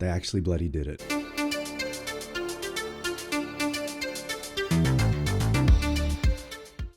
They actually bloody did it.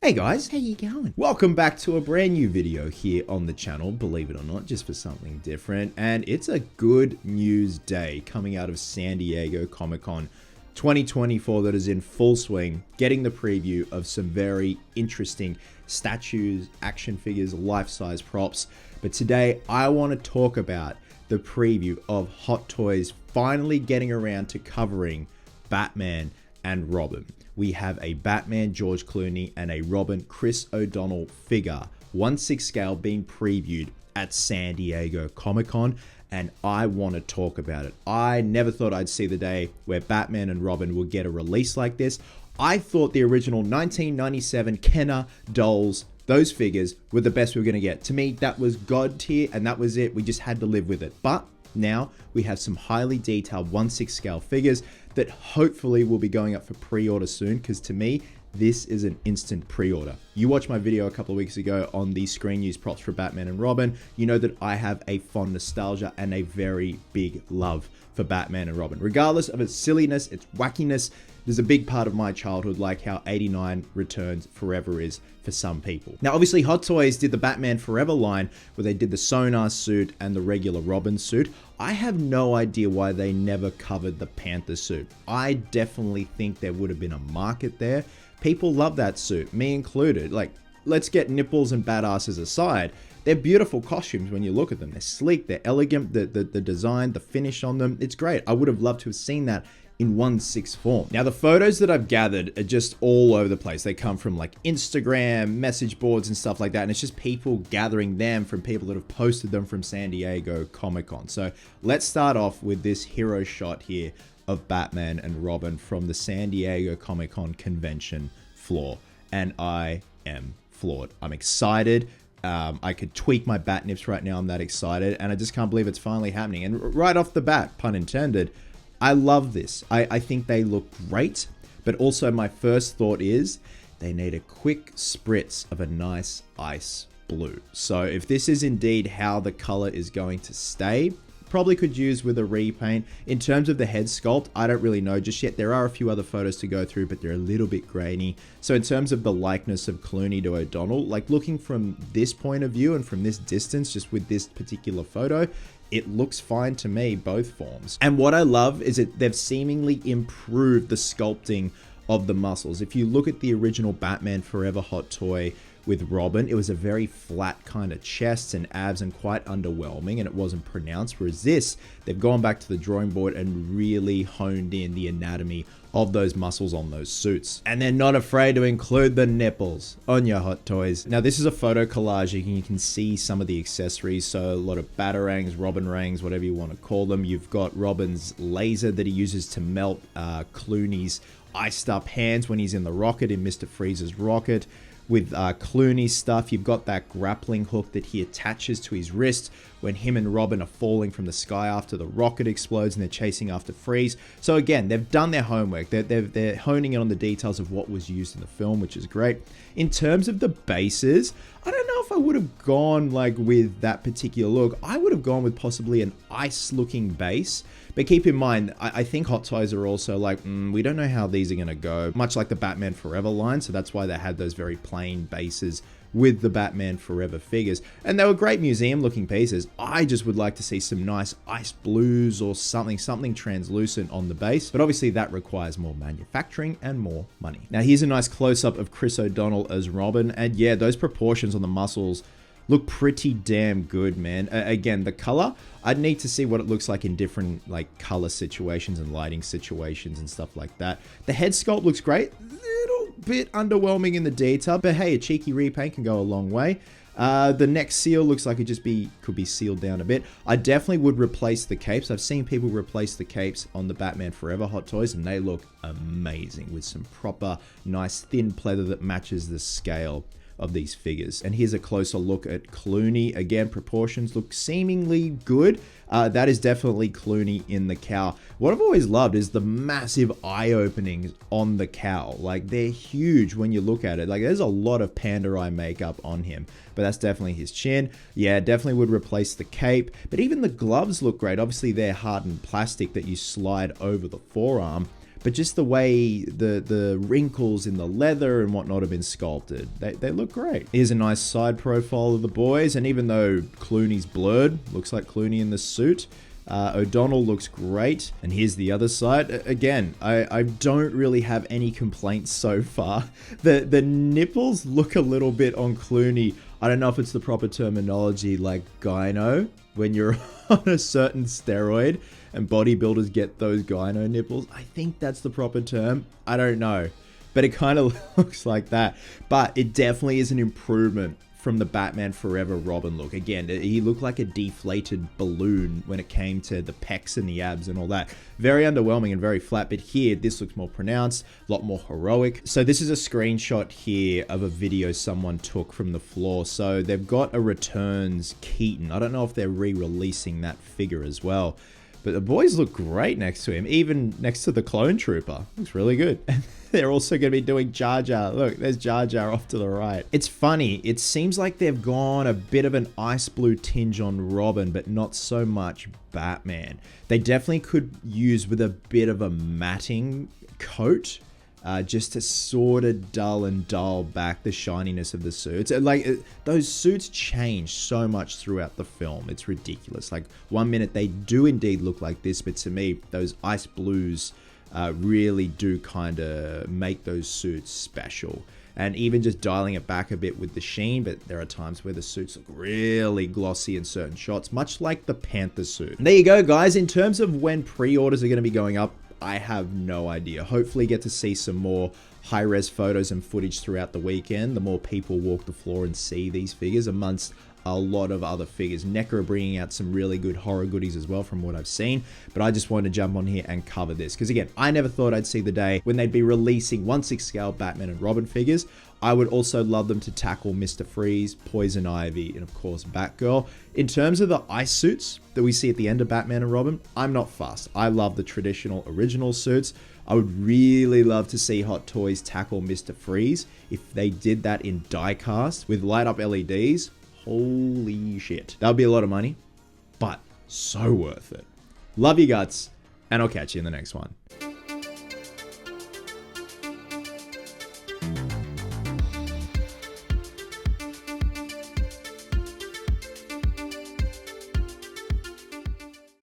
Hey guys, how you going? Welcome back to a brand new video here on the channel, believe it or not, just for something different. And it's a good news day coming out of San Diego Comic-Con 2024 that is in full swing, getting the preview of some very interesting statues, action figures, life-size props. But today I want to talk about the preview of Hot Toys finally getting around to covering Batman and Robin. We have a Batman George Clooney and a Robin Chris O'Donnell figure, 1/6 scale, being previewed at San Diego Comic-Con, and I want to talk about it. I never thought I'd see the day where Batman and Robin will get a release like this. I thought the original 1997 Kenner dolls, those figures, were the best we were going to get. To me, that was God tier, and that was it. We just had to live with it. But now we have some highly detailed 1/6 scale figures that hopefully will be going up for pre-order soon, because to me, this is an instant pre-order. You watched my video a couple of weeks ago on the screen use props for Batman and Robin. You know that I have a fond nostalgia and a very big love for Batman and Robin. Regardless of its silliness, its wackiness, there's a big part of my childhood, like how 89 Returns forever is for some people. Now, obviously, Hot Toys did the Batman Forever line where they did the Sonar suit and the regular Robin suit. I have no idea why they never covered the Panther suit. I definitely think there would have been a market there. People love that suit, me included. Like, let's get nipples and badasses aside. They're beautiful costumes when you look at them. They're sleek, they're elegant, the design, the finish on them, it's great. I would have loved to have seen that in 1/6 form. Now, the photos that I've gathered are just all over the place. They come from like Instagram, message boards and stuff like that. And it's just people gathering them from people that have posted them from San Diego Comic-Con. So let's start off with this hero shot here of Batman and Robin from the San Diego Comic-Con convention floor. And I am floored. I'm excited. I could tweak my bat nips right now. I'm that excited. And I just can't believe it's finally happening. And right off the bat, pun intended, I love this. I think they look great, but also my first thought is they need a quick spritz of a nice ice blue. So if this is indeed how the color is going to stay, probably could use with a repaint. In terms of the head sculpt, I don't really know just yet. There are a few other photos to go through, but they're a little bit grainy. So in terms of the likeness of Clooney to O'Donnell, like looking from this point of view and from this distance, just with this particular photo, it looks fine to me, both forms. And what I love is that they've seemingly improved the sculpting of the muscles. If you look at the original Batman Forever Hot Toy with Robin, it was a very flat kind of chest and abs and quite underwhelming, and it wasn't pronounced. Whereas this, they've gone back to the drawing board and really honed in the anatomy of those muscles on those suits. And they're not afraid to include the nipples on your Hot Toys. Now, this is a photo collage. You can see some of the accessories. So a lot of batarangs, Robin rangs, whatever you want to call them. You've got Robin's laser that he uses to melt Clooney's iced up hands when he's in the rocket, in Mr. Freeze's rocket. With Clooney's stuff, you've got that grappling hook that he attaches to his wrist when him and Robin are falling from the sky after the rocket explodes and they're chasing after Freeze. So again, they've done their homework. They're honing in on the details of what was used in the film, which is great. In terms of the bases, I don't know if I would have gone like with that particular look. I would have gone with possibly an ice looking base. But keep in mind, I think Hot Toys are also like, we don't know how these are going to go, much like the Batman Forever line. So that's why they had those very plain bases with the Batman Forever figures. And they were great museum looking pieces. I just would like to see some nice ice blues or something translucent on the base. But obviously that requires more manufacturing and more money. Now here's a nice close up of Chris O'Donnell as Robin. And yeah, those proportions on the muscles look pretty damn good, man. Again, the color, I'd need to see what it looks like in different like color situations and lighting situations and stuff like that. The head sculpt looks great. Little bit underwhelming in the detail, but hey, a cheeky repaint can go a long way. The neck seal looks like it could be sealed down a bit. I definitely would replace the capes. I've seen people replace the capes on the Batman Forever Hot Toys and they look amazing with some proper nice thin pleather that matches the scale of these figures. And here's a closer look at Clooney. Again, proportions look seemingly good. That is definitely Clooney in the cowl. What I've always loved is the massive eye openings on the cowl. Like, they're huge when you look at it. Like, there's a lot of panda eye makeup on him, but that's definitely his chin. Yeah, definitely would replace the cape, but even the gloves look great. Obviously, they're hardened plastic that you slide over the forearm, but just the way the wrinkles in the leather and whatnot have been sculpted, they look great. Here's a nice side profile of the boys, and even though Clooney's blurred, looks like Clooney in the suit. O'Donnell looks great, and here's the other side. Again, I don't really have any complaints so far. The nipples look a little bit on Clooney. I don't know if it's the proper terminology, like gyno, when you're on a certain steroid and bodybuilders get those gyno nipples. I think that's the proper term. I don't know, but it kind of looks like that. But it definitely is an improvement from the Batman Forever Robin look. Again, he looked like a deflated balloon when it came to the pecs and the abs and all that. Very underwhelming and very flat, but here, this looks more pronounced, a lot more heroic. So this is a screenshot here of a video someone took from the floor. So they've got a Returns Keaton. I don't know if they're re-releasing that figure as well, but the boys look great next to him, even next to the Clone Trooper. Looks really good. They're also going to be doing Jar Jar. Look, there's Jar Jar off to the right. It's funny. It seems like they've gone a bit of an ice blue tinge on Robin, but not so much Batman. They definitely could use with a bit of a matting coat, just to sort of dull back the shininess of the suits. Those suits change so much throughout the film. It's ridiculous. Like, one minute they do indeed look like this, but to me, those ice blues really do kind of make those suits special. And even just dialing it back a bit with the sheen, but there are times where the suits look really glossy in certain shots, much like the Panther suit. And there you go, guys. In terms of when pre-orders are going to be going up, I have no idea. Hopefully get to see some more high-res photos and footage throughout the weekend. The more people walk the floor and see these figures amongst a lot of other figures. NECA are bringing out some really good horror goodies as well from what I've seen, but I just wanted to jump on here and cover this because, again, I never thought I'd see the day when they'd be releasing 1/6 scale Batman and Robin figures. I would also love them to tackle Mr. Freeze, Poison Ivy, and of course Batgirl. In terms of the ice suits that we see at the end of Batman and Robin, I'm not fussed. I love the traditional original suits. I would really love to see Hot Toys tackle Mr. Freeze. If they did that in die-cast with light-up LEDs, holy shit. That would be a lot of money, but so worth it. Love you guts, and I'll catch you in the next one.